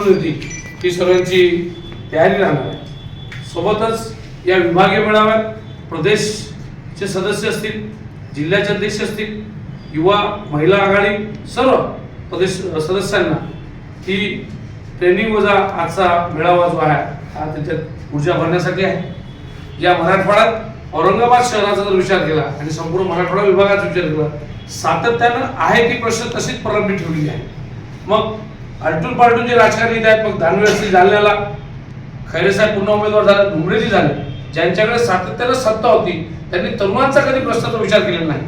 निवडून येतील ही सर्वांची तयारी राहणार आहे। सोबतच या विभागीय मेळाव्यात प्रदेशचे सदस्य असतील, जिल्ह्याचे अध्यक्ष असतील, युवा महिला आघाडी सर्व प्रदेश सदस्यांना ही ट्रेनिंग वजा आजचा मेळावा जो आहे हा त्याच्यात ऊर्जा भरण्यासाठी आहे। या मराठवाड्यात औरंगाबाद शहराचा जर विचार केला आणि संपूर्ण मराठवाडा विभागाचा विचार केला, सातत्यानं आहे ती प्रश्न तशीच प्रलंबित ठेवलेली आहे। मग आलटून पालटून जे राजकारणी आहेत, मग दानवे असतील जालन्याला, खैरे साहेब पुन्हा उमेदवार झाले, डुंबरेजी झाले, ज्यांच्याकडे सातत्यानं सत्ता होती त्यांनी तरुणांचा कधी प्रश्नाचा विचार केलेला नाही।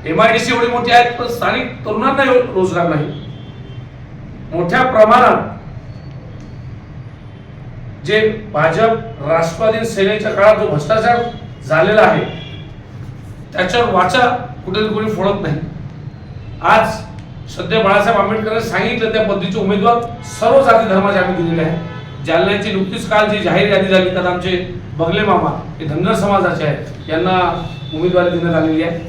MIDC एवढी मोठी आहेत पण स्थानिक तरुणांना रोजगार नाही। मोठ्या प्रमाणात जे भाजप राष्ट्रवादी सेनेच्या काळात जो भ्रष्टाचार झालेला आहे त्याच्यावर वाचा कुठेतरी कोणी फोडत नाही। आज सध्या बाळासाहेब आंबेडकरांनी सांगितलं त्या पद्धतीचे उमेदवार सर्व जाती धर्माचे आम्ही दिलेले आहे। जालन्याची नुकतीच काल जी जाहीर यादी झाली त्यात आमचे बगले मामा हे धनगर समाजाचे आहेत, यांना उमेदवारी देण्यात आलेली आहे।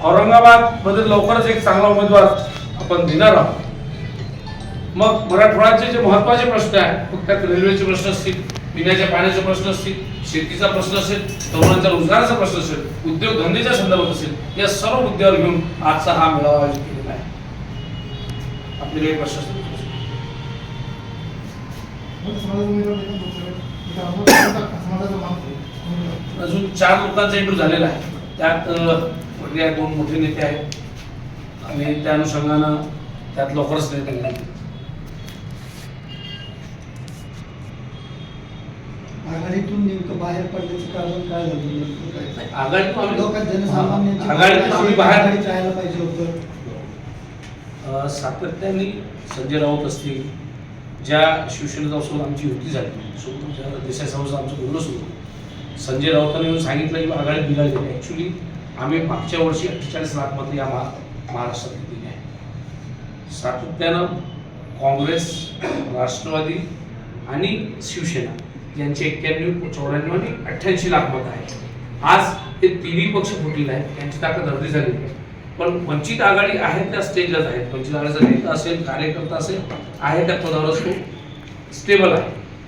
औरंगाबाद मध्ये लवकरच एक चांगला उमेदवार आपण देणार आहोत। मग मराठवाड्याचे जे महत्त्वाचे प्रश्न आहेत, मग त्यात रेल्वेचे प्रश्न असतील, पिण्याच्या पाण्याचे प्रश्न असतील, शेतीचा प्रश्न असेल, तरुणांच्या रोजगाराचा प्रश्न असेल, उद्योग धंद्याच्या संदर्भात असेल, या सर्व मुद्द्यावर घेऊन आजचा हा मेळावा आयोजित केलेला आहे। आपले काही प्रश्न असतील अजून 4 लोकांचा इंटरव्ह्यू झालेला आहे, त्यात 2 मोठे नेते आहेत आणि त्या अनुषंगानं त्यात लवकरच नेते घेतले। आघाडीतून नेमकं बाहेर पडण्याचं कारण काय झालं? आघाडीतून आम्ही बाहेर जायला पाहिजे होतं। सातत्याने संजय राऊत असतील, ज्या शिवसेनेचा सोबत आमची युती झाली, सोबत ज्या देसाई साहेबांचं आमचं बोलणं सुरू, संजय राऊतांनी येऊन सांगितलं की आघाडीत बिघाड झाली। ॲक्च्युली आम्ही मागच्या वर्षी 48 लाख मतं या महाराष्ट्रात दिली आहे। सातत्यानं काँग्रेस, राष्ट्रवादी आणि शिवसेना यांचे 91, 94 आणि 88 लाख मतं आहेत। आज ते तिन्ही पक्ष फुटलेले आहेत, त्यांची ताकद अर्धी झालेली आहे। पण वंचित आघाडी आहे त्या स्टेजलाच आहेत। वंचित आघाडीचा नेता असेल, कार्यकर्ता असेल, आहे त्या पदावरच तो स्टेबल आहे।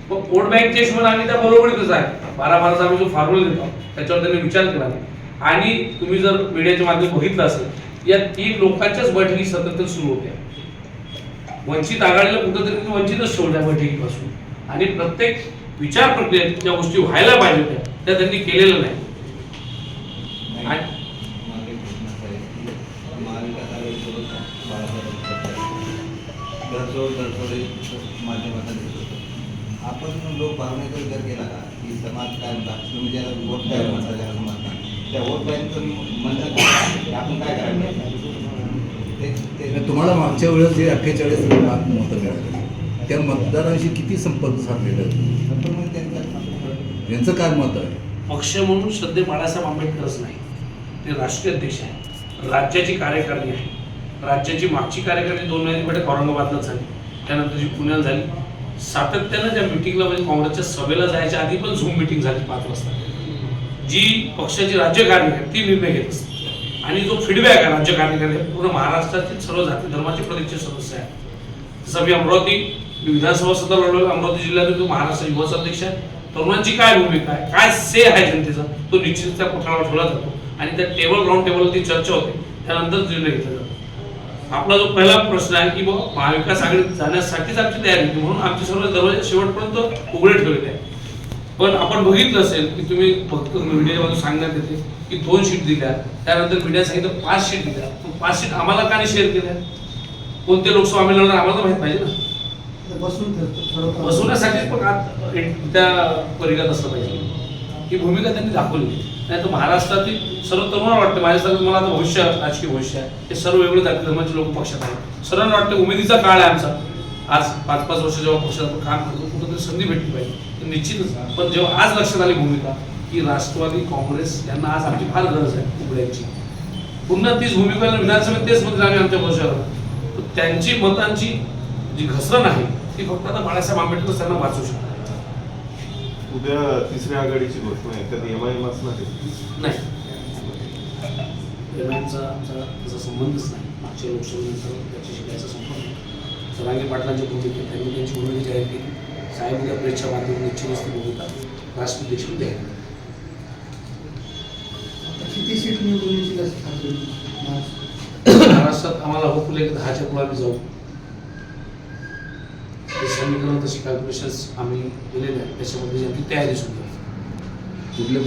मग वोट बँकच्या हिशोबाने आम्ही त्या बरोबरीतच आहे। 12-12चा आम्ही जो फॉर्म्युला देतो त्याच्यावर त्यांनी विचार केला नाही। आणि तुम्ही जर मीडियाच्या माध्यमातून बघितलं असेल, या 3 लोकांच्याच बैठकी सतत सुरू होत्या। वंचित आघाडीला कुठंतरी वंचितच ठेवल्या बैठकीपासून आणि प्रत्येक विचार प्रक्रियेत ज्या गोष्टी व्हायला पाहिजे होत्या त्या त्यांनी केलेल्या नाही। आपण लोक भावनेचा विचार केला का की समाज काय म्हणतात, तुम्ही ज्याला वोट काय म्हणता, ज्याला समजता त्या वोट बँकचं म्हणणं काय, आपण काय करायला? तुम्हाला मागच्या वेळेस जे 48 लाख मतं मिळाली त्या मतदारांशी किती संपर्क साधलेला यांचं काय मत आहे? पक्ष म्हणून सध्या बाळासाहेब आंबेडकरच नाही, ते राष्ट्रीय अध्यक्ष आहे, राज्याची कार्यकारिणी आहे। राज्याची मागची कार्यकारिणी 2 महिन्याची बैठक औरंगाबादला झाली, त्यानंतर जी पुण्यात झाली। सातत्यानं त्या मिटिंगला म्हणजे काँग्रेसच्या सभेला जायच्या आधी पण झूम मिटिंग झाली 5 वाजता, जी पक्षाची राज्य कार्यकारिणी ती निर्णय घेत असते। आणि जो फीडबॅक आहे राज्य कार्यकारिणी पूर्ण महाराष्ट्रातील सर्व जाती धर्माचे प्रदेशचे सदस्य आहेत। जसं मी अमरावती विधानसभा सुद्धा लढवलं, अमरावती जिल्ह्यातील तो महाराष्ट्र युवाचा अध्यक्ष आहे। तरुणांची काय भूमिका आहे, काय से आहे जनतेचा, तो निश्चित त्या कोठारावर ठेवला जातो आणि त्या राऊंड टेबलवर ती चर्चा होते, त्यानंतर निर्णय घेतला जातो। आपला जो पहिला प्रश्न आहे की महाविकास आघाडीत जाण्यासाठीच आमची तयारी होती, म्हणून आमचे सर्व दरवाजे शेवटपर्यंत उघडे ठेवलेले आहे। पण आपण बघितलं असेल की तुम्ही फक्त मीडियामधून सांगण्यात येते की 2 शीट दिल्या, त्यानंतर मीडिया सांगितलं 5 शीट दिल्या। 5 शीट आम्हाला का नाही शेअर केल्या? कोणते लोकसभा आम्ही लढणार आम्हाला माहित पाहिजे ना, बसवण्यासाठी पण त्या परिघात असलं पाहिजे। ही भूमिका त्यांनी दाखवली, नाही तर महाराष्ट्रातील सर्व तरुणांना वाटतं माझ्यासारखं मला आता भविष्य, राजकीय भविष्य आहे, हे सर्व वेगळे जाती धर्माचे लोक पक्षात आहेत। सर्वांना वाटतं उमेदीचा काळ आहे आमचा, आज 5-5 वर्ष जेव्हा पक्षात आपण काम करतो कुठंतरी संधी भेटली पाहिजे, तर निश्चितच। पण जेव्हा आज लक्षात आली भूमिका की राष्ट्रवादी काँग्रेस यांना आज आमची फार गरज आहे उघड्याची, पुन्हा तीच भूमिका विधानसभेत तेच मत आम्ही आमच्या पक्षावर, त्यांची मतांची जी घसरण आहे ती फक्त आता बाळासाहेब आंबेडकर त्यांना वाचू शकतात। उद्या तिसऱ्या आघाडीची घोषणा आहे, त्यात MIM असणार आहे? नाही, MIMचा आमचा त्याचा संबंधच नाही। मागच्या लोकसभेनंतर त्याच्याशी काहीचा संबंध नाही। जरांगे पाटलांच्या भूमिकेत त्यांनी त्यांची भूमिका जाहीर केली. साहेब उद्या प्रेसच्या माध्यमातून निश्चित असते भूमिका राष्ट्राध्यक्ष जाहीर केली. आता किती सीट निवडून येतील असं खात्री महाराष्ट्रात आम्हाला होपफुल आहे की 10च्या पुढे आम्ही जाऊ. ते समीकरण तशी कॅल्क्युलेशन्स आम्ही केलेले आहेत, त्याच्यामध्ये आमची तयारी सुद्धा आहे. कुठले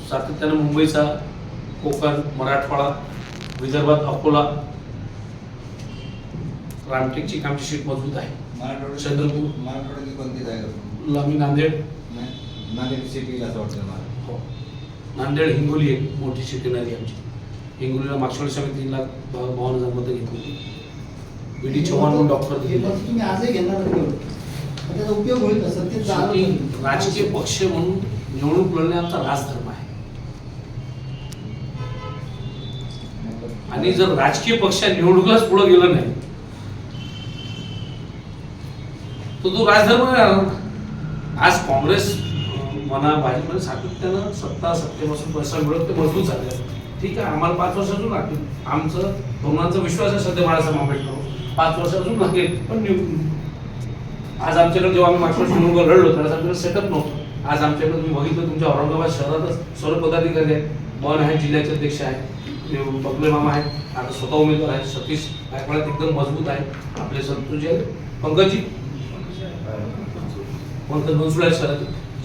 सातत्यानं मुंबईचा, कोकण, मराठवाडा, विदर्भात अकोला, रामटेकची आमची सीट मजबूत आहे. चंद्रपूर, मराठवाड्यातली कोणती जागा आम्ही नांदेड, नांदेड सिटी असं वाटतं मला. हो नांदेड, हिंगोली एक मोठी सीट येणारी आमची. हिंगोलीला मागच्या वेळेस आम्ही 3,52,000 मतं घेतली होती. बी.डी. चव्हाण म्हणून डॉक्टर हे मत तुम्ही आजही घेणार नाही. त्याचा उपयोग होईल का सत्तेत शेवटी झाला राजकीय पक्ष म्हणून निवडणूक लढणे आमचा राजधर्म आहे. आणि जर राजकीय पक्ष निवडणुकीलाच पुढे गेलं नाही तर तो राजधर्म नाही राहणार. आज काँग्रेस म्हणा, भाजप सातत्यानं सत्तेपासून पैसा मिळत ते मजबूत झाले. ठीक आहे, आम्हाला 5 वर्ष अजून लागतील. आमचं तरुणांचा विश्वास आहे सध्या बाळासाहेब आंबेडकर 5 वर्ष अजून लागेल. पण आज आमच्याकडे जेव्हा आम्ही मागच्या वर्षी निवडणूक लढलो त्यावेळेस आमच्याकडे सेटअप नव्हतं. आज आमच्याकडे तुम्ही बघितलं तुमच्या औरंगाबाद शहरातच सर्व पदाधिकारी आहेत. मन आहे, जिल्ह्याचे अध्यक्ष आहे, बगले मामा आहेत, आता स्वतः उमेदवार आहेत. सतीश गायकवाड एकदम मजबूत आहे. आपले संतोषजी पंकज बनसोडे आहेत सर.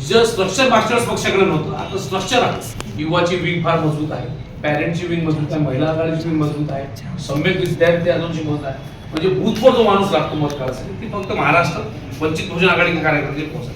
जे स्ट्रक्चर मागच्या वेळेस पक्षाकडे नव्हतं, आता स्ट्रक्चर आहे. युवाची विंग फार मजबूत आहे, पॅरेंटची विंग मजबूत आहे, महिला आघाडीची विंग मजबूत आहे, सम्यक विद्यार्थी अजूनची मजबूत आहे. म्हणजे बूथवर जो माणूस लागतो मत करायसाठी ती फक्त महाराष्ट्र वंचित बहुजन आघाडी कार्यकर्ते पोहोचतात.